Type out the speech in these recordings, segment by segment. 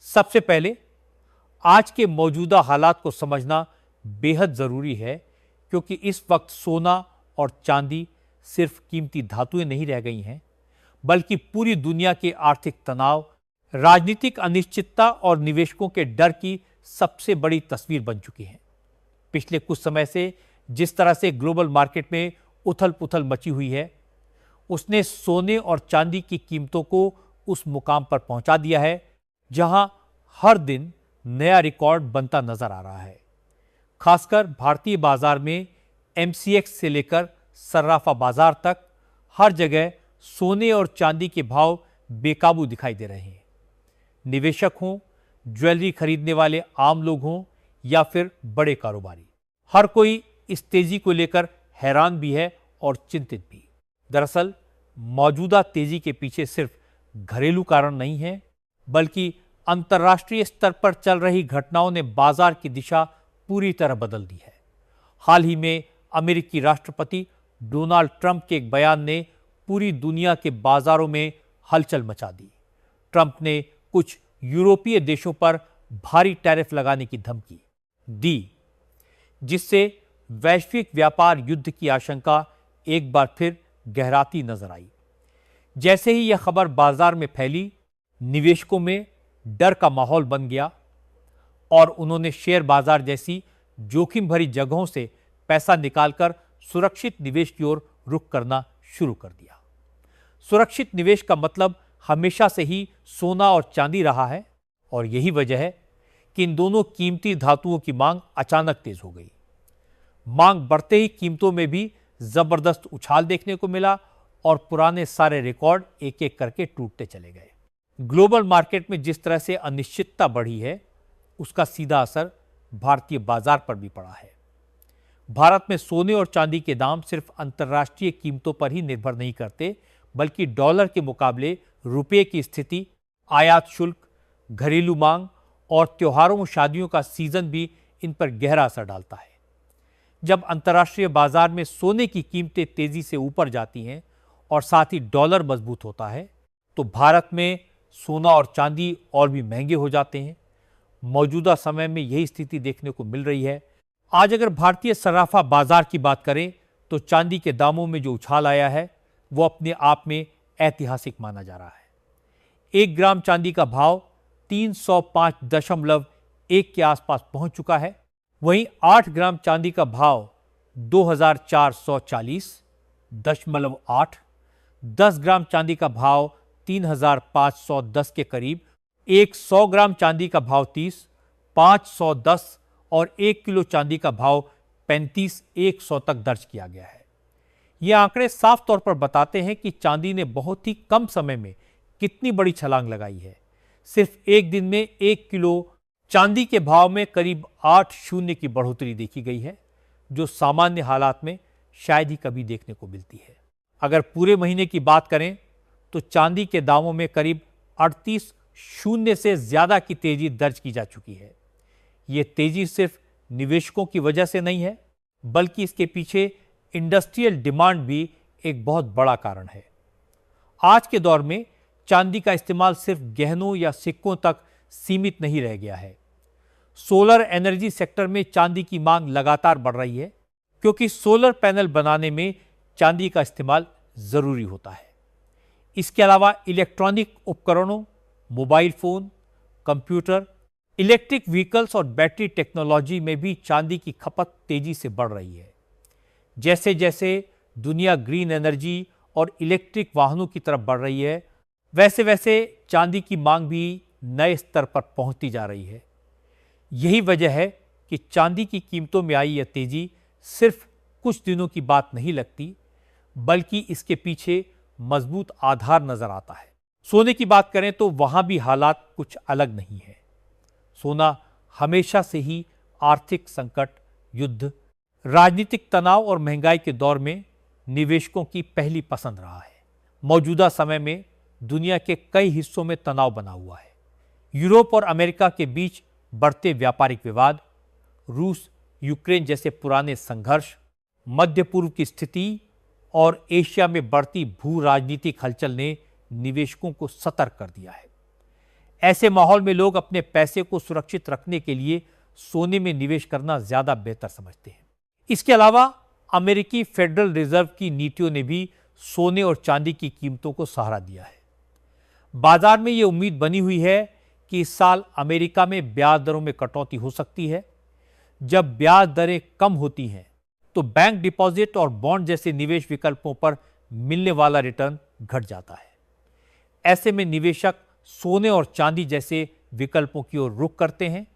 सबसे पहले आज के मौजूदा हालात को समझना बेहद ज़रूरी है, क्योंकि इस वक्त सोना और चांदी सिर्फ कीमती धातुएं नहीं रह गई हैं, बल्कि पूरी दुनिया के आर्थिक तनाव, राजनीतिक अनिश्चितता और निवेशकों के डर की सबसे बड़ी तस्वीर बन चुकी हैं। पिछले कुछ समय से जिस तरह से ग्लोबल मार्केट में उथल पुथल मची हुई है, उसने सोने और चांदी की कीमतों को उस मुकाम पर पहुंचा दिया है जहां हर दिन नया रिकॉर्ड बनता नजर आ रहा है। खासकर भारतीय बाजार में एमसीएक्स से लेकर सर्राफा बाजार तक हर जगह सोने और चांदी के भाव बेकाबू दिखाई दे रहे हैं। निवेशक हों, ज्वेलरी खरीदने वाले आम लोग हों या फिर बड़े कारोबारी, हर कोई इस तेजी को लेकर हैरान भी है और चिंतित भी। दरअसल मौजूदा तेजी के पीछे सिर्फ घरेलू कारण नहीं है, बल्कि अंतर्राष्ट्रीय स्तर पर चल रही घटनाओं ने बाजार की दिशा पूरी तरह बदल दी है। हाल ही में अमेरिकी राष्ट्रपति डोनाल्ड ट्रंप के एक बयान ने पूरी दुनिया के बाजारों में हलचल मचा दी। ट्रंप ने कुछ यूरोपीय देशों पर भारी टैरिफ लगाने की धमकी दी, जिससे वैश्विक व्यापार युद्ध की आशंका एक बार फिर गहराती नजर आई। जैसे ही यह खबर बाजार में फैली, निवेशकों में डर का माहौल बन गया और उन्होंने शेयर बाजार जैसी जोखिम भरी जगहों से पैसा निकालकर सुरक्षित निवेश की ओर रुख करना शुरू कर दिया। सुरक्षित निवेश का मतलब हमेशा से ही सोना और चांदी रहा है, और यही वजह है कि इन दोनों कीमती धातुओं की मांग अचानक तेज हो गई। मांग बढ़ते ही कीमतों में भी जबरदस्त उछाल देखने को मिला और पुराने सारे रिकॉर्ड एक एक करके टूटते चले गए। ग्लोबल मार्केट में जिस तरह से अनिश्चितता बढ़ी है, उसका सीधा असर भारतीय बाजार पर भी पड़ा है। भारत में सोने और चांदी के दाम सिर्फ अंतर्राष्ट्रीय कीमतों पर ही निर्भर नहीं करते, बल्कि डॉलर के मुकाबले रुपये की स्थिति, आयात शुल्क, घरेलू मांग और त्योहारों शादियों का सीजन भी इन पर गहरा असर डालता है। जब अंतर्राष्ट्रीय बाजार में सोने की कीमतें तेजी से ऊपर जाती हैं और साथ ही डॉलर मजबूत होता है, तो भारत में सोना और चांदी और भी महंगे हो जाते हैं। मौजूदा समय में यही स्थिति देखने को मिल रही है। आज अगर भारतीय सर्राफा बाजार की बात करें, तो चांदी के दामों में जो उछाल आया है, वो अपने आप में ऐतिहासिक माना जा रहा है। 1 ग्राम चांदी का भाव 305.1 के आसपास पहुंच चुका है। वहीं 8 ग्राम चांदी का भाव 2440.8, 10 ग्राम चांदी का भाव 3510 के करीब, 100 ग्राम चांदी का भाव 30, 510 और 1 किलो चांदी का भाव 35,100 तक दर्ज किया गया है। ये आंकड़े साफ तौर पर बताते हैं कि चांदी ने बहुत ही कम समय में कितनी बड़ी छलांग लगाई है। सिर्फ एक दिन में 1 किलो चांदी के भाव में करीब 8 शून्य की बढ़ोतरी देखी गई है, जो सामान्य हालात में शायद ही कभी देखने को मिलती है। अगर पूरे महीने की बात करें, तो चांदी के दामों में करीब 38 शून्य से ज्यादा की तेजी दर्ज की जा चुकी है। ये तेजी सिर्फ निवेशकों की वजह से नहीं है, बल्कि इसके पीछे इंडस्ट्रियल डिमांड भी एक बहुत बड़ा कारण है। आज के दौर में चांदी का इस्तेमाल सिर्फ गहनों या सिक्कों तक सीमित नहीं रह गया है। सोलर एनर्जी सेक्टर में चांदी की मांग लगातार बढ़ रही है, क्योंकि सोलर पैनल बनाने में चांदी का इस्तेमाल जरूरी होता है। इसके अलावा इलेक्ट्रॉनिक उपकरणों, mobile phone, computer, electric vehicles और बैटरी टेक्नोलॉजी में भी चांदी की खपत तेजी से बढ़ रही है। जैसे जैसे दुनिया ग्रीन एनर्जी और इलेक्ट्रिक वाहनों की तरफ बढ़ रही है, वैसे वैसे चांदी की मांग भी नए स्तर पर पहुंचती जा रही है। यही वजह है कि चांदी की कीमतों में आई यह तेजी सिर्फ कुछ दिनों की बात नहीं लगती, बल्कि इसके पीछे मजबूत आधार नजर आता है। सोने की बात करें तो वहां भी हालात कुछ अलग नहीं है। सोना हमेशा से ही आर्थिक संकट, युद्ध, राजनीतिक तनाव और महंगाई के दौर में निवेशकों की पहली पसंद रहा है। मौजूदा समय में दुनिया के कई हिस्सों में तनाव बना हुआ है। यूरोप और अमेरिका के बीच बढ़ते व्यापारिक विवाद, रूस यूक्रेन जैसे पुराने संघर्ष, मध्य पूर्व की स्थिति और एशिया में बढ़ती भू राजनीतिक हलचल ने निवेशकों को सतर्क कर दिया है। ऐसे माहौल में लोग अपने पैसे को सुरक्षित रखने के लिए सोने में निवेश करना ज्यादा बेहतर समझते हैं। इसके अलावा अमेरिकी फेडरल रिजर्व की नीतियों ने भी सोने और चांदी की कीमतों को सहारा दिया है। बाजार में यह उम्मीद बनी हुई है कि इस साल अमेरिका में ब्याज दरों में कटौती हो सकती है। जब ब्याज दरें कम होती हैं तो बैंक डिपॉजिट और बॉन्ड जैसे निवेश विकल्पों पर मिलने वाला रिटर्न घट जाता है। ऐसे में निवेशक सोने और चांदी जैसे विकल्पों की ओर रुख करते हैं,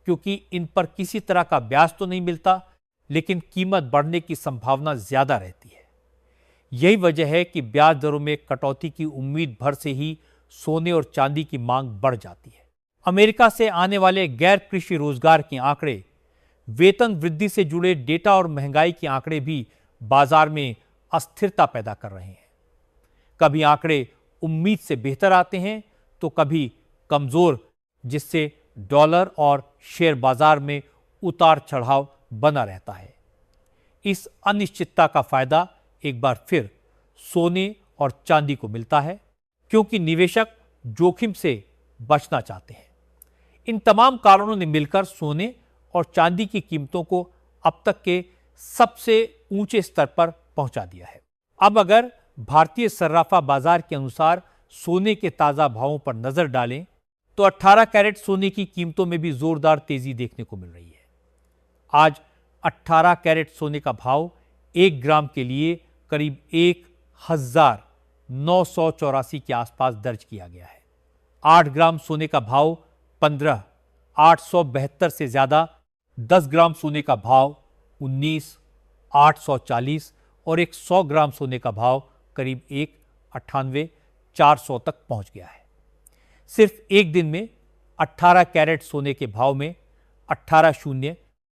क्योंकि इन पर किसी तरह का ब्याज तो नहीं मिलता, लेकिन कीमत बढ़ने की संभावना ज्यादा रहती है। यही वजह है कि ब्याज दरों में कटौती की उम्मीद भर से ही सोने और चांदी की मांग बढ़ जाती है। अमेरिका से आने वाले गैर कृषि रोजगार के आंकड़े, वेतन वृद्धि से जुड़े डेटा और महंगाई के आंकड़े भी बाजार में अस्थिरता पैदा कर रहे हैं। कभी आंकड़े उम्मीद से बेहतर आते हैं तो कभी कमजोर, जिससे डॉलर और शेयर बाजार में उतार चढ़ाव बना रहता है। इस अनिश्चितता का फायदा एक बार फिर सोने और चांदी को मिलता है, क्योंकि निवेशक जोखिम से बचना चाहते हैं। इन तमाम कारणों ने मिलकर सोने और चांदी की कीमतों को अब तक के सबसे ऊंचे स्तर पर पहुंचा दिया है। अब अगर भारतीय सर्राफा बाजार के अनुसार सोने के ताजा भावों पर नजर डालें तो 18 कैरेट सोने की कीमतों में भी जोरदार तेजी देखने को मिल रही है। आज 18 कैरेट सोने का भाव 1 ग्राम के लिए करीब 1984 के आसपास दर्ज किया गया है। 8 ग्राम सोने का भाव 15,872 से ज्यादा, 10 ग्राम सोने का भाव 19,840 और एक 100 ग्राम सोने का भाव करीब 98,400 तक पहुंच गया है। सिर्फ एक दिन में 18 कैरेट सोने के भाव में 18 शून्य